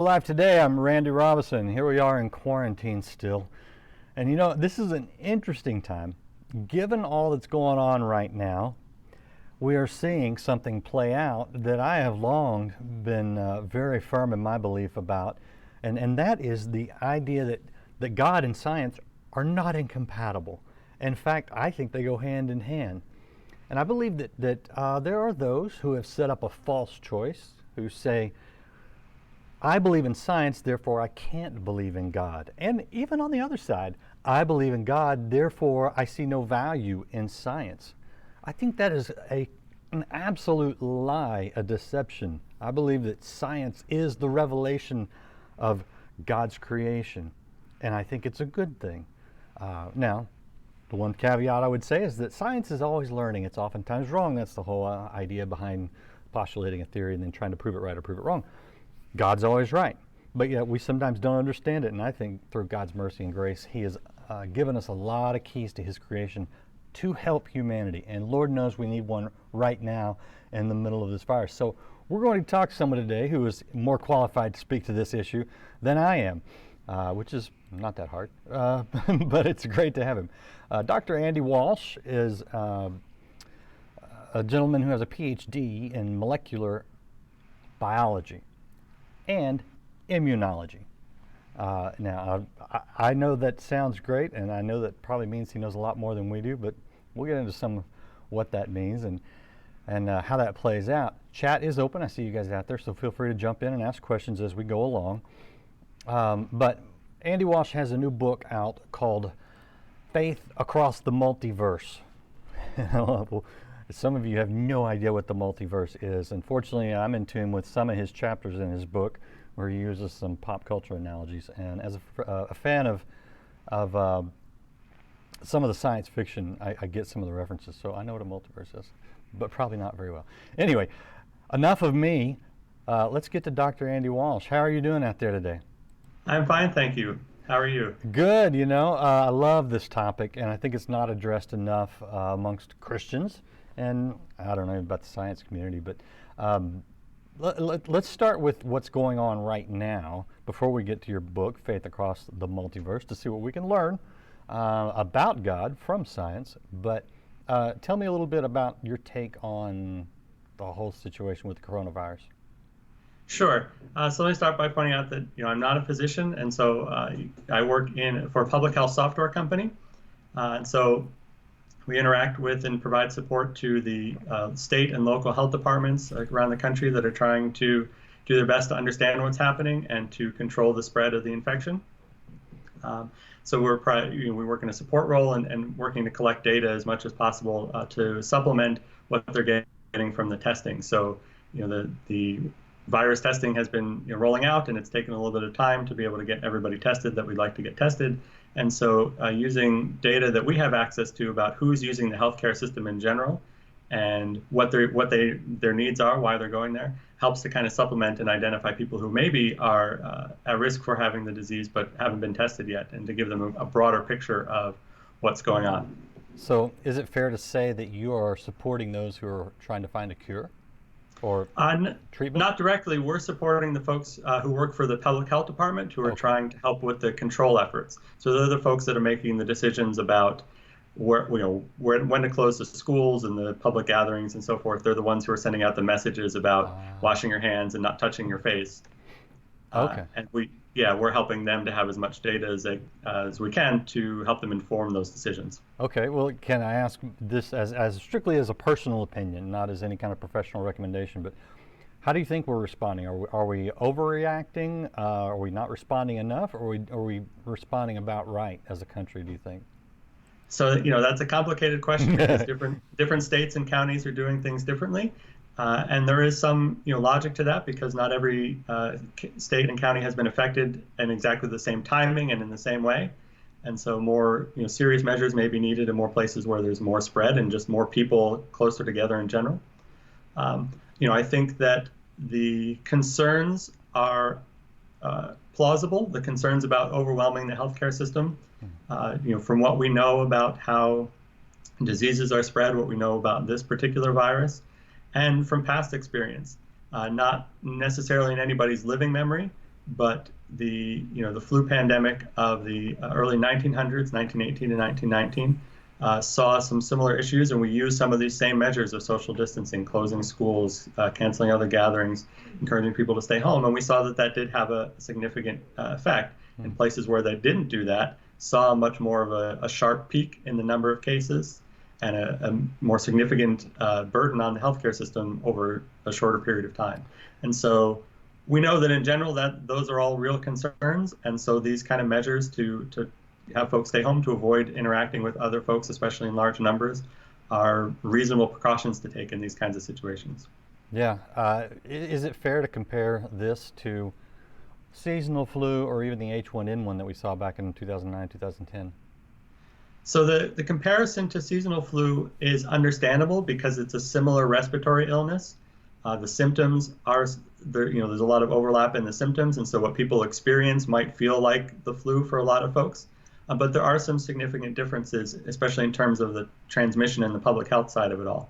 Live today, I'm Randy Robinson. Here we are in quarantine still. And this is an interesting time. Given all that's going on right now, we are seeing something play out that I have long been very firm in my belief about. And that is the idea that God and science are not incompatible. In fact, I think they go hand in hand. And I believe that there are those who have set up a false choice, who say, I believe in science, therefore I can't believe in God. And even on the other side, I believe in God, therefore I see no value in science. I think that is an absolute lie, a deception. I believe that science is the revelation of God's creation, and I think it's a good thing. Now, the one caveat I would say is that science is always learning. It's oftentimes wrong. That's the whole idea behind postulating a theory and then trying to prove it right or prove it wrong. God's always right, but yet we sometimes don't understand it, and I think through God's mercy and grace, He has given us a lot of keys to His creation to help humanity, and Lord knows we need one right now in the middle of this virus. So we're going to talk to someone today who is more qualified to speak to this issue than I am, which is not that hard, but it's great to have him. Dr. Andy Walsh is a gentleman who has a PhD in molecular biology and immunology. Now, I know that sounds great, and I know that probably means he knows a lot more than we do, but we'll get into some of what that means and how that plays out. Chat is open. I see you guys out there, so feel free to jump in and ask questions as we go along. But Andy Walsh has a new book out called Faith Across the Multiverse. Some of you have no idea what the multiverse is. Unfortunately, I'm in tune with some of his chapters in his book where he uses some pop culture analogies. And as a fan of some of the science fiction, I get some of the references. So I know what a multiverse is, but probably not very well. Anyway, enough of me. Let's get to Dr. Andy Walsh. How are you doing out there today? I'm fine, thank you. How are you? Good. I love this topic, and I think it's not addressed enough amongst Christians. And I don't know about the science community, but let's start with what's going on right now before we get to your book, Faith Across the Multiverse, to see what we can learn about God from science. But tell me a little bit about your take on the whole situation with the coronavirus. Sure. So let me start by pointing out that I'm not a physician, and so I work for a public health software company, and so we interact with and provide support to the state and local health departments around the country that are trying to do their best to understand what's happening and to control the spread of the infection. So we work in a support role and working to collect data as much as possible to supplement what they're getting from the testing. So the virus testing has been rolling out, and it's taken a little bit of time to be able to get everybody tested that we'd like to get tested. And so using data that we have access to about who's using the healthcare system in general and what their needs are, why they're going there, helps to kind of supplement and identify people who maybe are at risk for having the disease but haven't been tested yet, and to give them a broader picture of what's going on. So is it fair to say that you are supporting those who are trying to find a cure or treatment? Not directly. We're supporting the folks who work for the public health department who are trying to help with the control efforts. So they're the folks that are making the decisions about when to close the schools and the public gatherings and so forth. They're the ones who are sending out the messages about washing your hands and not touching your face. Okay. And we're helping them to have as much data as we can to help them inform those decisions. Okay. Well, can I ask this as strictly as a personal opinion, not as any kind of professional recommendation, but how do you think we're responding? Are we overreacting? Are we not responding enough? Or are we responding about right as a country, do you think? So, that's a complicated question because different states and counties are doing things differently. And there is some logic to that because not every state and county has been affected in exactly the same timing and in the same way. And so more serious measures may be needed in more places where there's more spread and just more people closer together in general. I think that the concerns are plausible, the concerns about overwhelming the healthcare system. From what we know about how diseases are spread, what we know about this particular virus, and from past experience, not necessarily in anybody's living memory, but the flu pandemic of the early 1900s, 1918 to 1919, saw some similar issues, and we used some of these same measures of social distancing, closing schools, canceling other gatherings, encouraging people to stay home, and we saw that that did have a significant effect. In places where they didn't do that, saw much more of a sharp peak in the number of cases and a more significant burden on the healthcare system over a shorter period of time. And so we know that in general that those are all real concerns, and so these kind of measures to have folks stay home to avoid interacting with other folks, especially in large numbers, are reasonable precautions to take in these kinds of situations. Yeah. Is it fair to compare this to seasonal flu or even the H1N1 that we saw back in 2009, 2010? So the comparison to seasonal flu is understandable because it's a similar respiratory illness. The symptoms are there, there's a lot of overlap in the symptoms, and so what people experience might feel like the flu for a lot of folks. But there are some significant differences, especially in terms of the transmission and the public health side of it all.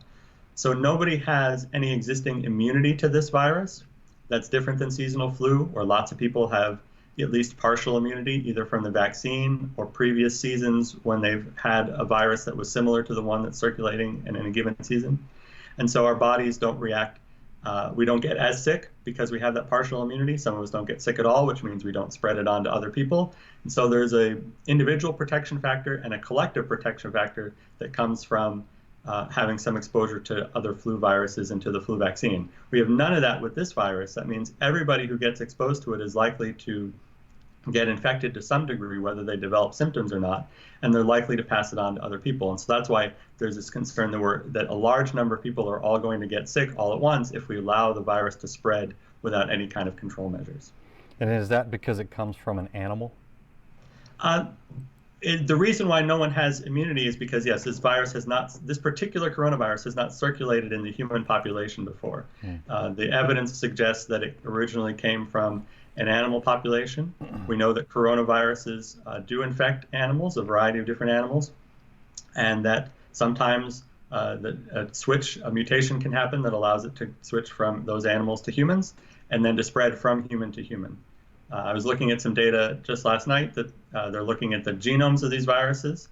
So nobody has any existing immunity to this virus. That's different than seasonal flu, where lots of people have at least partial immunity, either from the vaccine or previous seasons when they've had a virus that was similar to the one that's circulating in a given season. And so our bodies don't react. We don't get as sick because we have that partial immunity. Some of us don't get sick at all, which means we don't spread it on to other people. And so there's a individual protection factor and a collective protection factor that comes from having some exposure to other flu viruses and to the flu vaccine. We have none of that with this virus. That means everybody who gets exposed to it is likely to get infected to some degree, whether they develop symptoms or not, and they're likely to pass it on to other people. And so that's why there's this concern that a large number of people are all going to get sick all at once if we allow the virus to spread without any kind of control measures. And is that because it comes from an animal? The reason why no one has immunity is because, yes, this particular coronavirus has not circulated in the human population before. The evidence suggests that it originally came from an animal population. We know that coronaviruses do infect animals, a variety of different animals, and that sometimes a mutation can happen that allows it to switch from those animals to humans and then to spread from human to human. I was looking at some data just last night that they're looking at the genomes of these viruses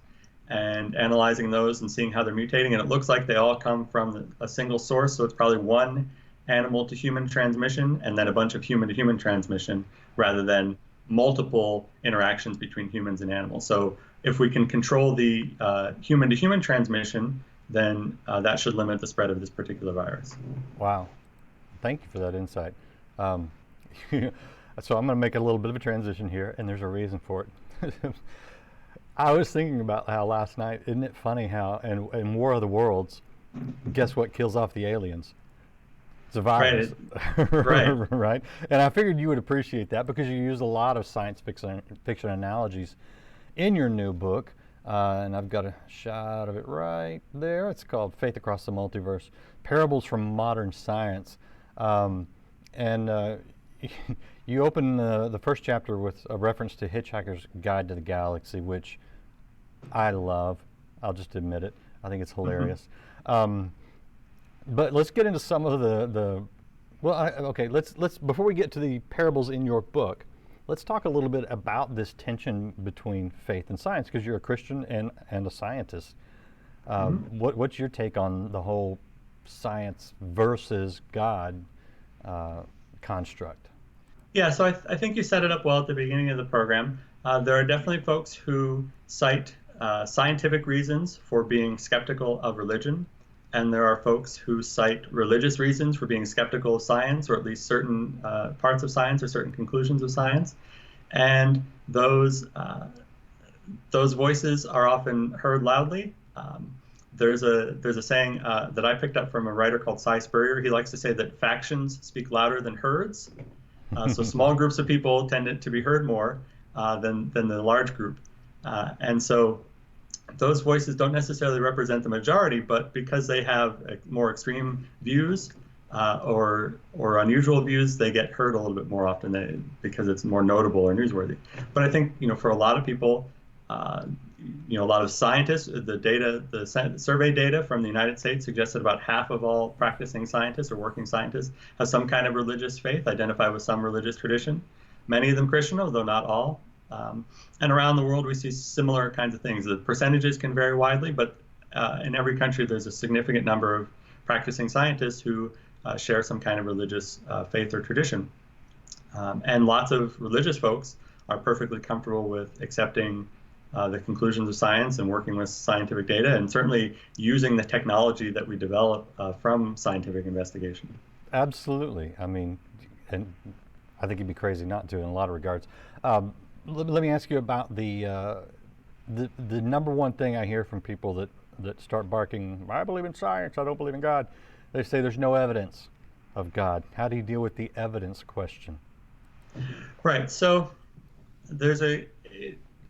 and analyzing those and seeing how they're mutating, and it looks like they all come from a single source, so it's probably one animal to human transmission and then a bunch of human to human transmission rather than multiple interactions between humans and animals. So if we can control the human to human transmission, then that should limit the spread of this particular virus. Wow. Thank you for that insight. So I'm going to make a little bit of a transition here, and there's a reason for it. I was thinking about how last night, isn't it funny how in War of the Worlds, guess what kills off the aliens? It's a virus. Right. Right? And I figured you would appreciate that because you use a lot of science fiction analogies in your new book. And I've got a shot of it right there. It's called Faith Across the Multiverse, Parables from Modern Science. You open the first chapter with a reference to Hitchhiker's Guide to the Galaxy, which I love. I'll just admit it. I think it's hilarious. But let's get into some of let's before we get to the parables in your book, let's talk a little bit about this tension between faith and science, because you're a Christian and a scientist. What's your take on the whole science versus God construct? Yeah, so I think you set it up well at the beginning of the program. There are definitely folks who cite scientific reasons for being skeptical of religion, and there are folks who cite religious reasons for being skeptical of science, or at least certain parts of science or certain conclusions of science. And those voices are often heard loudly. There's a saying that I picked up from a writer called Cy Spurrier. He likes to say that factions speak louder than herds. So small groups of people tend to be heard more than the large group. And so those voices don't necessarily represent the majority, but because they have more extreme views or unusual views, they get heard a little bit more often because it's more notable or newsworthy. But I think, for a lot of people, a lot of scientists, the survey data from the United States suggests that about half of all practicing scientists or working scientists have some kind of religious faith, identify with some religious tradition. many of them Christian, although not all. And around the world, we see similar kinds of things. The percentages can vary widely, but in every country, there's a significant number of practicing scientists who share some kind of religious faith or tradition. And lots of religious folks are perfectly comfortable with accepting the conclusions of science and working with scientific data, and certainly using the technology that we develop from scientific investigation. Absolutely. I mean, and I think you'd be crazy not to in a lot of regards. Let me ask you about the number one thing I hear from people that start barking, I believe in science, I don't believe in God. They say there's no evidence of God. How do you deal with the evidence question? Right. So there's a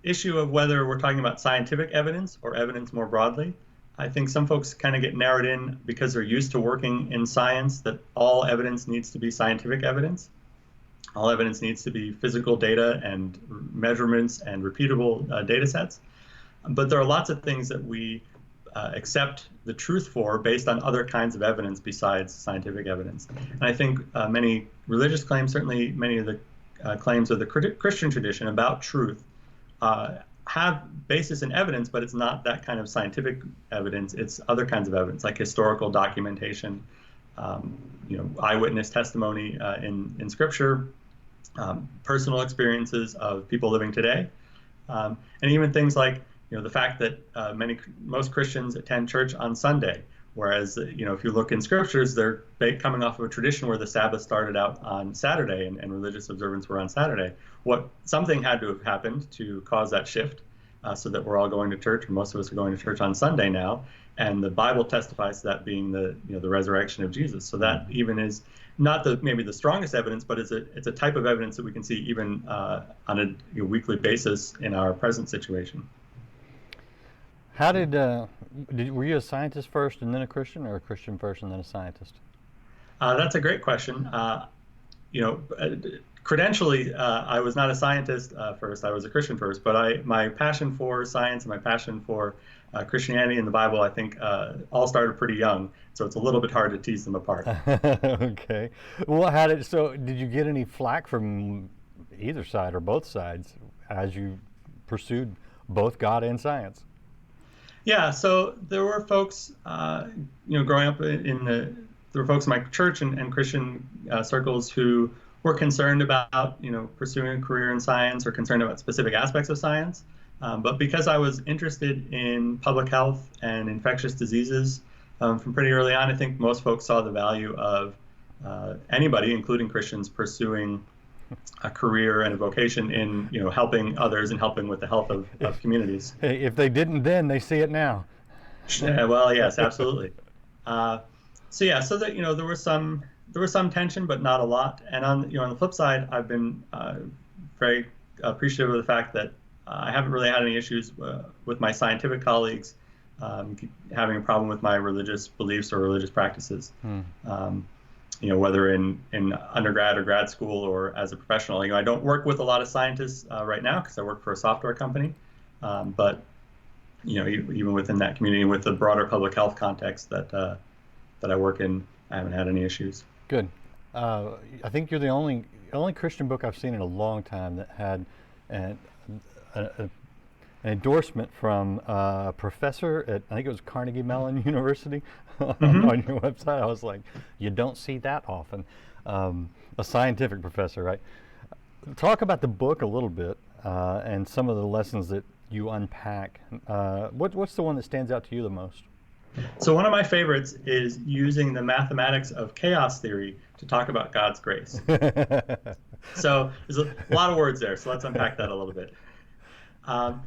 issue of whether we're talking about scientific evidence or evidence more broadly. I think some folks kind of get narrowed in because they're used to working in science that all evidence needs to be scientific evidence. All evidence needs to be physical data and measurements and repeatable data sets. But there are lots of things that we accept the truth for based on other kinds of evidence besides scientific evidence. And I think many religious claims, certainly many of the claims of the Christian tradition about truth, have basis in evidence, but it's not that kind of scientific evidence. It's other kinds of evidence, like historical documentation, eyewitness testimony in Scripture, personal experiences of people living today, and even things like the fact that most Christians attend church on Sunday, whereas if you look in Scriptures, they're coming off of a tradition where the Sabbath started out on Saturday and religious observance were on Saturday. Something had to have happened to cause that shift, so that we're all going to church, or most of us are going to church on Sunday now, and the Bible testifies to that being the resurrection of Jesus. So that even is not maybe the strongest evidence, but it's a type of evidence that we can see even on a weekly basis in our present situation. How were you a scientist first and then a Christian, or a Christian first and then a scientist? That's a great question. Credentially, I was not a scientist first. I was a Christian first. But my passion for science and my passion for Christianity and the Bible, I think, all started pretty young. So it's a little bit hard to tease them apart. Okay. Well, so did you get any flack from either side or both sides as you pursued both God and science? Yeah. So there were folks, growing up there were folks in my church and Christian circles who were concerned about, pursuing a career in science or concerned about specific aspects of science. But because I was interested in public health and infectious diseases from pretty early on, I think most folks saw the value of anybody, including Christians, pursuing a career and a vocation in, helping others and helping with the health of communities. If they didn't then, they see it now. Well, yes, absolutely. So there was some tension, but not a lot. And on the flip side, I've been very appreciative of the fact that I haven't really had any issues with my scientific colleagues having a problem with my religious beliefs or religious practices. Whether in undergrad or grad school or as a professional. I don't work with a lot of scientists right now because I work for a software company. But even within that community, with the broader public health context that I work in, I haven't had any issues. Good. I think you're the only Christian book I've seen in a long time that had an endorsement from a professor at, I think it was Carnegie Mellon University, on your website. I was like, you don't see that often. A scientific professor, right? Talk about the book a little bit and some of the lessons that you unpack. What's the one that stands out to you the most? So one of my favorites is using the mathematics of chaos theory to talk about God's grace. So there's a lot of words there, so let's unpack that a little bit.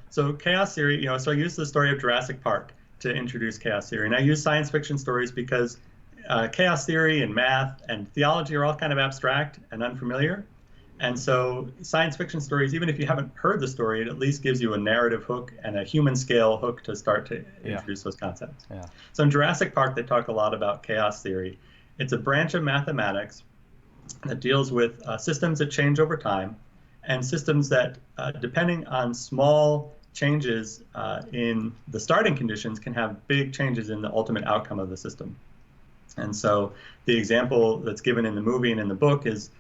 So chaos theory, so I use the story of Jurassic Park to introduce chaos theory. And I use science fiction stories because chaos theory and math and theology are all kind of abstract and unfamiliar. And so science fiction stories, even if you haven't heard the story, it at least gives you a narrative hook and a human scale hook to start to introduce those concepts. Yeah. So in Jurassic Park, they talk a lot about chaos theory. It's a branch of mathematics that deals with systems that change over time and systems that, depending on small changes in the starting conditions, can have big changes in the ultimate outcome of the system. And so the example that's given in the movie and in the book is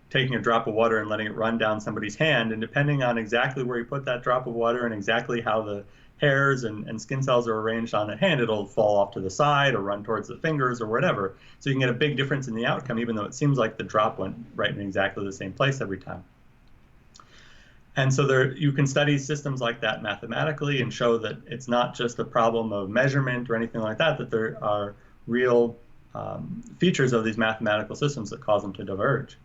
taking a drop of water and letting it run down somebody's hand, and depending on exactly where you put that drop of water and exactly how the hairs and skin cells are arranged on the hand, it'll fall off to the side or run towards the fingers or whatever. So you can get a big difference in the outcome, even though it seems like the drop went right in exactly the same place every time. And so you can study systems like that mathematically and show that it's not just a problem of measurement or anything like that, that there are real features of these mathematical systems that cause them to diverge.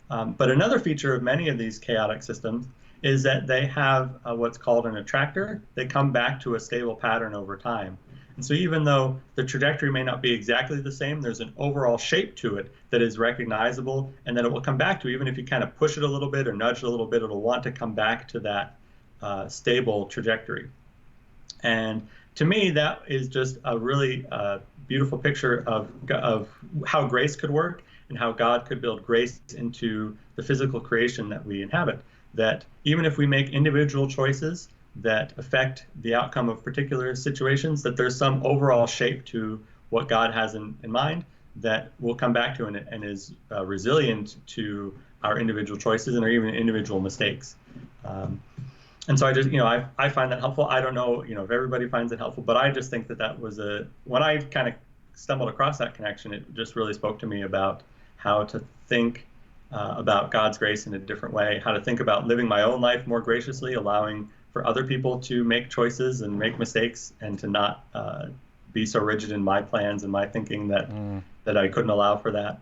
But another feature of many of these chaotic systems is that they have what's called an attractor. They come back to a stable pattern over time. And so even though the trajectory may not be exactly the same, there's an overall shape to it that is recognizable and that it will come back to. Even if you kind of push it a little bit or nudge it a little bit, it'll want to come back to that stable trajectory. And to me, that is just a really beautiful picture of how grace could work and how God could build grace into the physical creation that we inhabit. That even if we make individual choices that affect the outcome of particular situations, that there's some overall shape to what God has in mind that we'll come back to and is resilient to our individual choices and our even individual mistakes. And so I just, I find that helpful. I don't know, if everybody finds it helpful, but I just think that was when I kind of stumbled across that connection, it just really spoke to me about how to think about God's grace in a different way, how to think about living my own life more graciously, allowing for other people to make choices and make mistakes, and to not be so rigid in my plans and my thinking that I couldn't allow for that.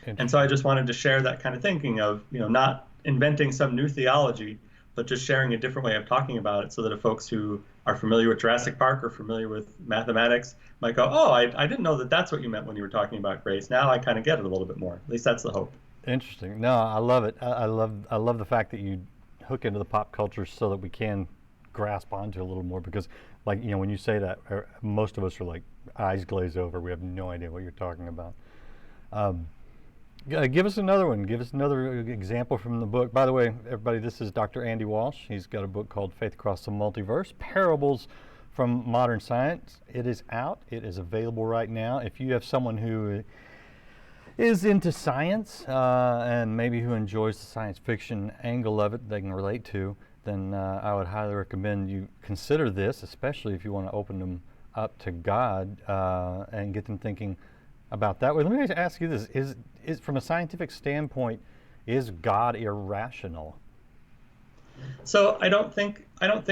And so I just wanted to share that kind of thinking of, not inventing some new theology, but just sharing a different way of talking about it, so that if folks who are familiar with Jurassic Park or familiar with mathematics might go, oh, I didn't know that that's what you meant when you were talking about grace. Now I kind of get it a little bit more. At least that's the hope. Interesting. No, I love it. I love the fact that you hook into the pop culture so that we can grasp onto a little more, because when you say that, most of us are like eyes glaze over. We have no idea what you're talking about. Give us another one. Give us another example from the book. By the way, everybody, this is Dr. Andy Walsh. He's got a book called Faith Across the Multiverse, Parables from Modern Science. It is out. It is available right now. If you have someone who is into science and maybe who enjoys the science fiction angle of it they can relate to, then I would highly recommend you consider this, especially if you want to open them up to God and get them thinking about that. Well, let me ask you this. Is from a scientific standpoint, is God irrational? So I don't think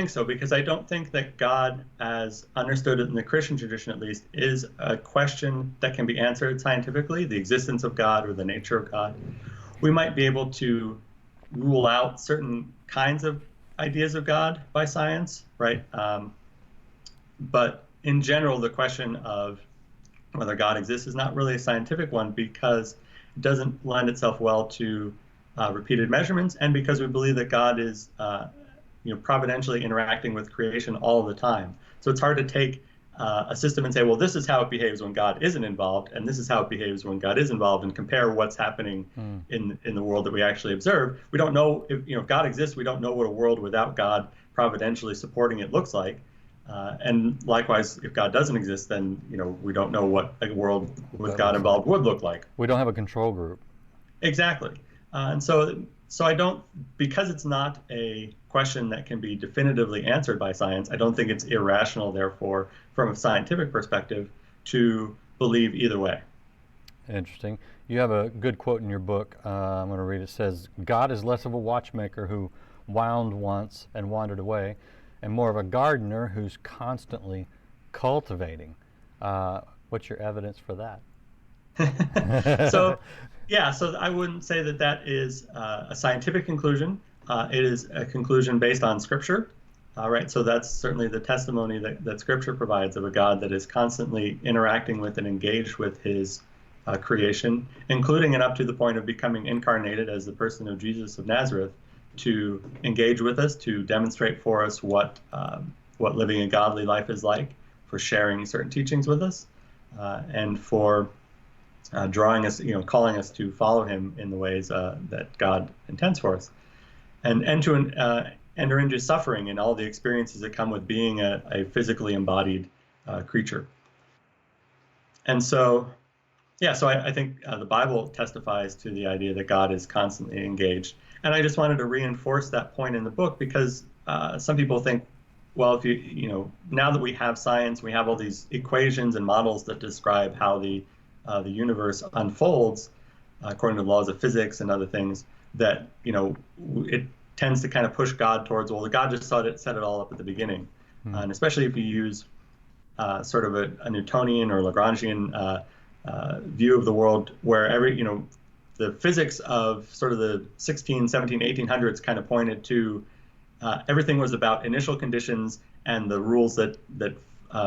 so, because I don't think that God, as understood in the Christian tradition at least, is a question that can be answered scientifically, the existence of God or the nature of God. We might be able to rule out certain kinds of ideas of God by science, right? But in general, the question of whether God exists is not really a scientific one, because it doesn't lend itself well to repeated measurements, and because we believe that God is providentially interacting with creation all the time. So it's hard to take a system and say, well, this is how it behaves when God isn't involved, and this is how it behaves when God is involved, and compare what's happening in the world that we actually observe. We don't know if God exists. We don't know what a world without God providentially supporting it looks like. And likewise, if God doesn't exist, then we don't know what a world with God involved would look like. We don't have a control group. Exactly. And so I don't, because it's not a question that can be definitively answered by science, I don't think it's irrational, therefore, from a scientific perspective, to believe either way. Interesting. You have a good quote in your book. I'm going to read it. It says, God is less of a watchmaker who wound once and wandered away, and more of a gardener who's constantly cultivating. What's your evidence for that? So I wouldn't say that is a scientific conclusion. It is a conclusion based on Scripture, right? So that's certainly the testimony that Scripture provides of a God that is constantly interacting with and engaged with His creation, including and up to the point of becoming incarnated as the person of Jesus of Nazareth, to engage with us, to demonstrate for us what living a godly life is like, for sharing certain teachings with us, and for drawing us, calling us to follow Him in the ways that God intends for us, and to enter into suffering and all the experiences that come with being a physically embodied creature. And so Yeah, so I think the Bible testifies to the idea that God is constantly engaged. And I just wanted to reinforce that point in the book because some people think, well, if now that we have science, we have all these equations and models that describe how the universe unfolds according to the laws of physics and other things, that, it tends to kind of push God towards, well, God just set it all up at the beginning. And especially if you use sort of a Newtonian or Lagrangian view of the world, where the physics of sort of the 16, 17, 1800s kind of pointed to everything was about initial conditions and the rules that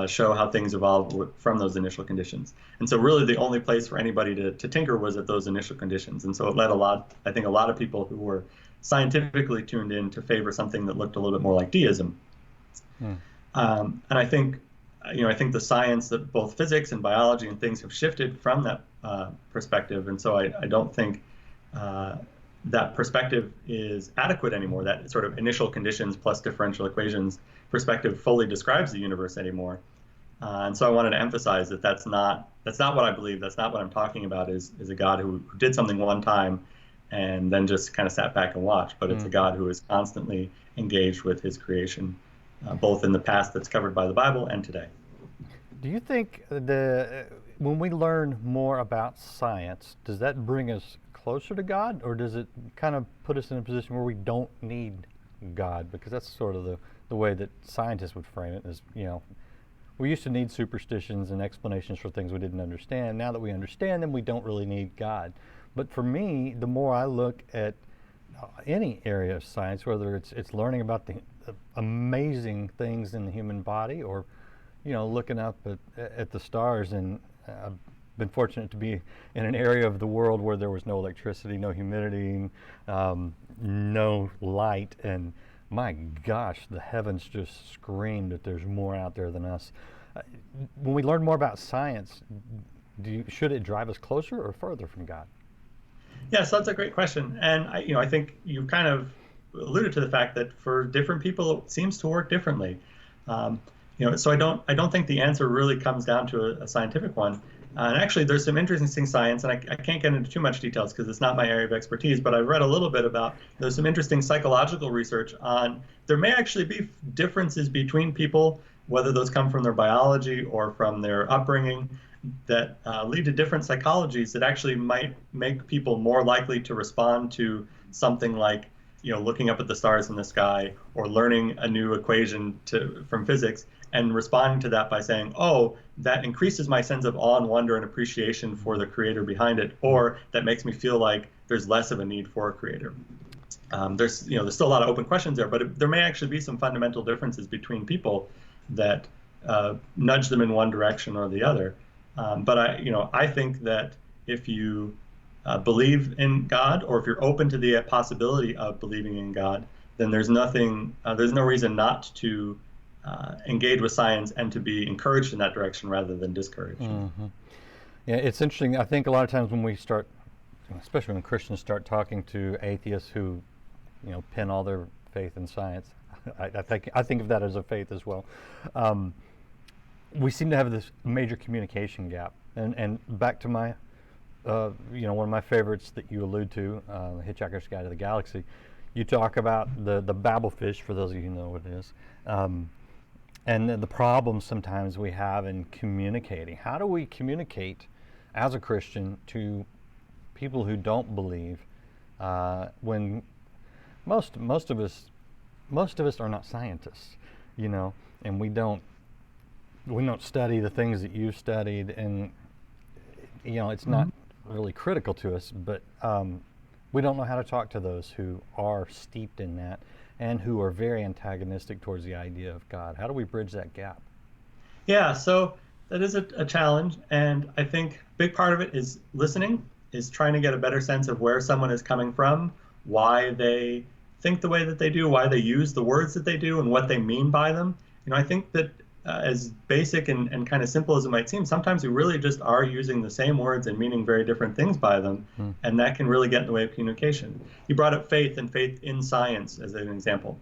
show how things evolve from those initial conditions. And so really the only place for anybody to tinker was at those initial conditions. And so it led I think a lot of people who were scientifically tuned in to favor something that looked a little bit more like deism. And I think the science that both physics and biology and things have shifted from that perspective. And so I don't think that perspective is adequate anymore. That sort of initial conditions plus differential equations perspective fully describes the universe anymore. And so I wanted to emphasize that that's not what I believe. That's not what I'm talking about is a God who did something one time and then just kind of sat back and watched. But it's a God who is constantly engaged with his creation, both in the past that's covered by the Bible and today. Do you think when we learn more about science, does that bring us closer to God, or does it kind of put us in a position where we don't need God? Because that's sort of the way that scientists would frame it is, we used to need superstitions and explanations for things we didn't understand. Now that we understand them, we don't really need God. But for me, the more I look at any area of science, whether it's learning about the amazing things in the human body, or looking up at the stars, and I've been fortunate to be in an area of the world where there was no electricity, no humidity, no light, and my gosh, the heavens just scream that there's more out there than us. When we learn more about science, should it drive us closer or further from God? Yeah, so that's a great question, and I think you kind of alluded to the fact that for different people it seems to work differently. So I don't think the answer really comes down to a scientific one. And actually, there's some interesting science, and I can't get into too much details because it's not my area of expertise, but I've read a little bit about, there's some interesting psychological research on, there may actually be differences between people, whether those come from their biology or from their upbringing, that lead to different psychologies that actually might make people more likely to respond to something like, looking up at the stars in the sky or learning a new equation from physics, and responding to that by saying, oh, that increases my sense of awe and wonder and appreciation for the creator behind it, or that makes me feel like there's less of a need for a creator. There's still a lot of open questions there, but there may actually be some fundamental differences between people that nudge them in one direction or the other. But I think that if you believe in God, or if you're open to the possibility of believing in God, then there's no reason not to engage with science and to be encouraged in that direction rather than discouraged. Mm-hmm. Yeah, it's interesting. I think a lot of times when we start, especially when Christians start talking to atheists who, pin all their faith in science, I think of that as a faith as well. We seem to have this major communication gap, and back to my, one of my favorites that you allude to, Hitchhiker's Guide to the Galaxy. You talk about the babblefish, for those of you who know what it is. And the problems sometimes we have in communicating. How do we communicate as a Christian to people who don't believe, when most of us are not scientists, and we don't study the things that you've studied, and it's not really critical to us, but we don't know how to talk to those who are steeped in that and who are very antagonistic towards the idea of God. How do we bridge that gap? Yeah, so that is a challenge, and I think a big part of it is listening, is trying to get a better sense of where someone is coming from, why they think the way that they do, why they use the words that they do, and what they mean by them. I think that as basic and kind of simple as it might seem, sometimes we really just are using the same words and meaning very different things by them, and that can really get in the way of communication. You brought up faith and faith in science as an example.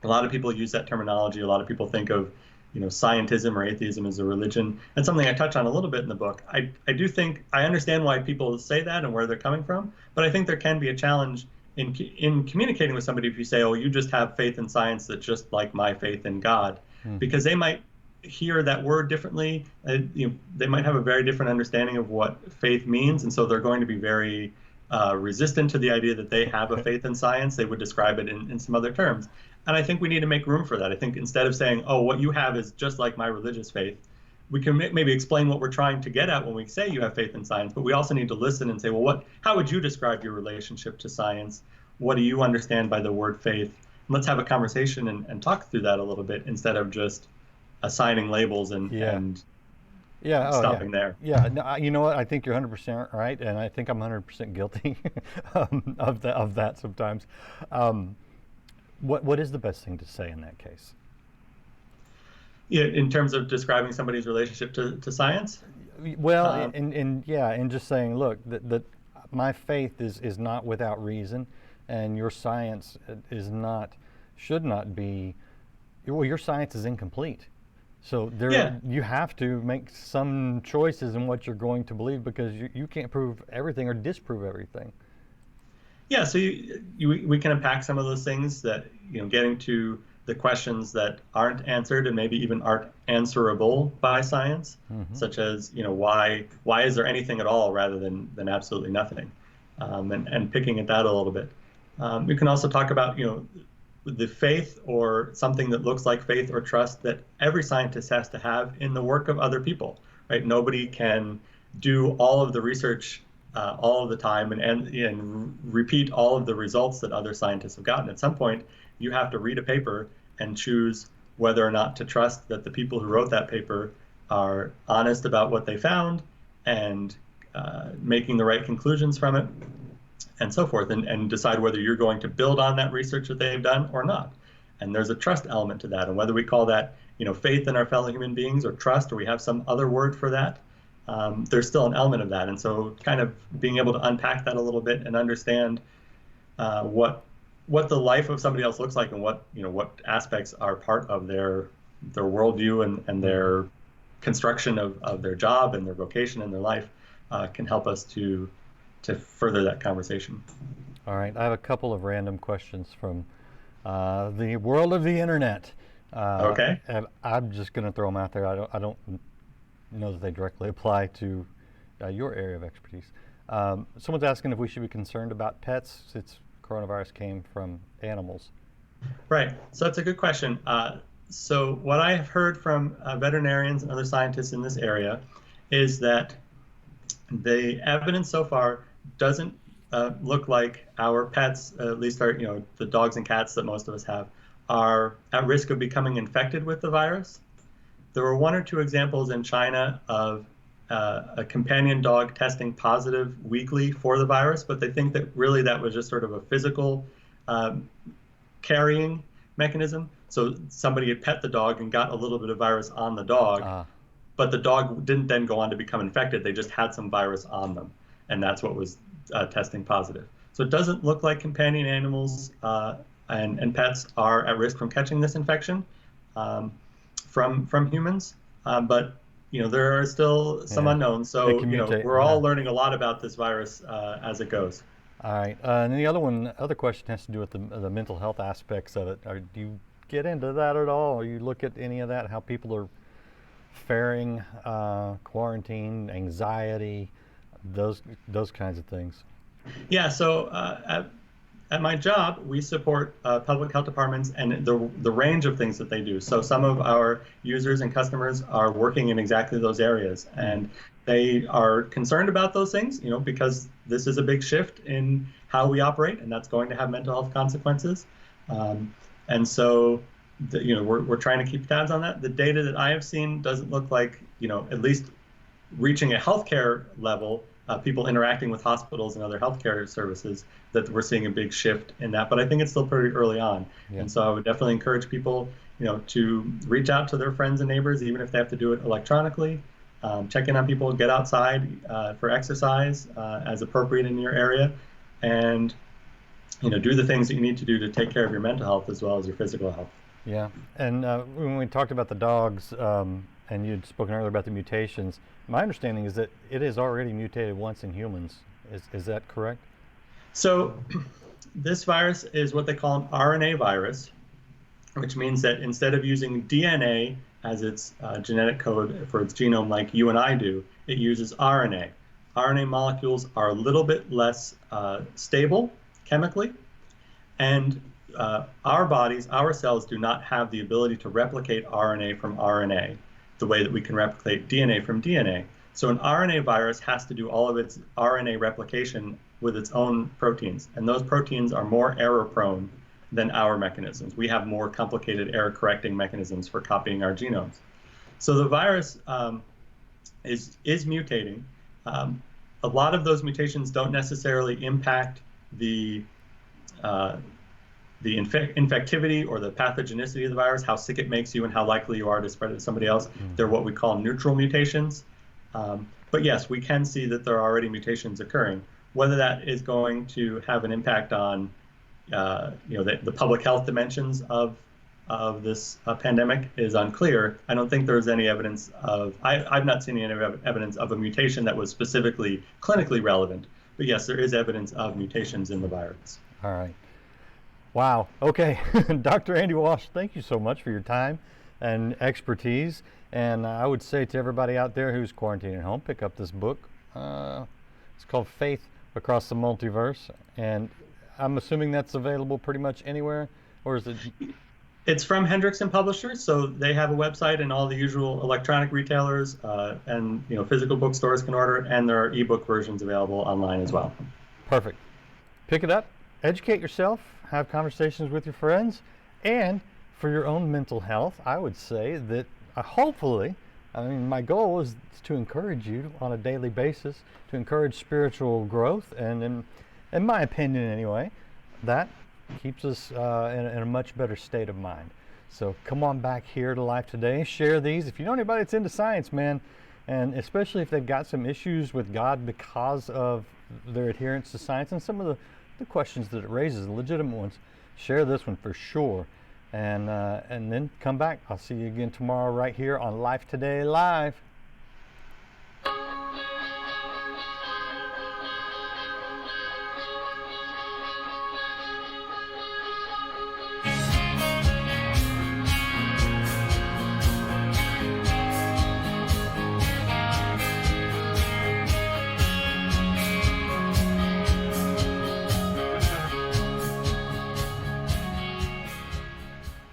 A lot of people use that terminology. A lot of people think of scientism or atheism is a religion, and something I touch on a little bit in the book. I do think I understand why people say that and where they're coming from, but I think there can be a challenge in communicating with somebody if you say, oh, you just have faith in science that's just like my faith in God, because they might hear that word differently. They might have a very different understanding of what faith means, and so they're going to be very resistant to the idea that they have a faith in science. They would describe it in some other terms. And I think we need to make room for that. I think instead of saying, oh, what you have is just like my religious faith, we can maybe explain what we're trying to get at when we say you have faith in science, but we also need to listen and say, well, how would you describe your relationship to science? What do you understand by the word faith? And let's have a conversation and talk through that a little bit instead of just assigning labels and stopping there. Yeah, no, you know what? I think you're 100% right, and I think I'm 100% guilty of that sometimes. What is the best thing to say in that case? Yeah, in terms of describing somebody's relationship to science? Well, and just saying, look, that my faith is not without reason, and your science should not be, well, your science is incomplete. So you have to make some choices in what you're going to believe, because you can't prove everything or disprove everything. Yeah, so we can unpack some of those things that, getting to the questions that aren't answered and maybe even aren't answerable by science, such as, why is there anything at all rather than absolutely nothing, and picking at that a little bit. We can also talk about, the faith or something that looks like faith or trust that every scientist has to have in the work of other people, right? Nobody can do all of the research all of the time and repeat all of the results that other scientists have gotten. At some point, you have to read a paper and choose whether or not to trust that the people who wrote that paper are honest about what they found and making the right conclusions from it, and so forth, and decide whether you're going to build on that research that they've done or not. And there's a trust element to that, and whether we call that faith in our fellow human beings or trust, or we have some other word for that, there's still an element of that. And so kind of being able to unpack that a little bit and understand what the life of somebody else looks like, and what aspects are part of their worldview and their construction of their job and their vocation in their life can help us to further that conversation. All right, I have a couple of random questions from the world of the internet. Okay. And I'm just going to throw them out there. I don't know that they directly apply to your area of expertise. Someone's asking if we should be concerned about pets since coronavirus came from animals. Right. So that's a good question. So what I have heard from veterinarians and other scientists in this area is that the evidence so far doesn't look like our pets, at least our, the dogs and cats that most of us have, are at risk of becoming infected with the virus. There were one or two examples in China of a companion dog testing positive weekly for the virus, but they think that really that was just sort of a physical carrying mechanism. So somebody had pet the dog and got a little bit of virus on the dog, but the dog didn't then go on to become infected. They just had some virus on them, and that's what was testing positive. So it doesn't look like companion animals and pets are at risk from catching this infection from humans, but there are still some unknowns. So we're all learning a lot about this virus as it goes. All right, and the other question has to do with the mental health aspects of it. Do you get into that at all, or you look at any of that? How people are faring, quarantine, anxiety, those kinds of things. Yeah. So at my job, we support public health departments and the range of things that they do. So some of our users and customers are working in exactly those areas, and they are concerned about those things, because this is a big shift in how we operate, and that's going to have mental health consequences. And so, we're trying to keep tabs on that. The data that I have seen doesn't look like, at least reaching a healthcare level, people interacting with hospitals and other healthcare services, that we're seeing a big shift in that. But I think it's still pretty early on. Yeah. And so I would definitely encourage people, to reach out to their friends and neighbors, even if they have to do it electronically. Check in on people, get outside for exercise as appropriate in your area, and do the things that you need to do to take care of your mental health as well as your physical health. Yeah, and when we talked about the dogs, and you'd spoken earlier about the mutations, my understanding is that it has already mutated once in humans. Is that correct? So this virus is what they call an RNA virus, which means that instead of using DNA as its genetic code for its genome like you and I do, it uses RNA. RNA molecules are a little bit less stable chemically, and our bodies, our cells, do not have the ability to replicate RNA from RNA the way that we can replicate DNA from DNA. So an RNA virus has to do all of its RNA replication with its own proteins, and those proteins are more error prone than our mechanisms. We have more complicated error correcting mechanisms for copying our genomes. So the virus is mutating. A lot of those mutations don't necessarily impact the infectivity or the pathogenicity of the virus, how sick it makes you and how likely you are to spread it to somebody else. They're what we call neutral mutations. But yes, we can see that there are already mutations occurring. Whether that is going to have an impact on the public health dimensions of this pandemic is unclear. I don't think there's any evidence of, I've not seen any evidence of a mutation that was specifically clinically relevant. But yes, there is evidence of mutations in the virus. All right. Wow. Okay. Dr. Andy Walsh, thank you so much for your time and expertise. And I would say to everybody out there who's quarantining at home, pick up this book. It's called Faith Across the Multiverse. And I'm assuming that's available pretty much anywhere, or is it? It's from Hendrickson Publishers, so they have a website and all the usual electronic retailers, and physical bookstores can order, and there are ebook versions available online as well. Perfect. Pick it up, educate yourself, have conversations with your friends, and for your own mental health, I would say that hopefully, my goal is to encourage you on a daily basis, to encourage spiritual growth, and in my opinion anyway, that keeps us in a much better state of mind. So come on back here to Life Today, share these. If you know anybody that's into science, man, and especially if they've got some issues with God because of their adherence to science and some of the questions that it raises, the legitimate ones, share this one for sure. And then come back. I'll see you again tomorrow right here on Life Today Live.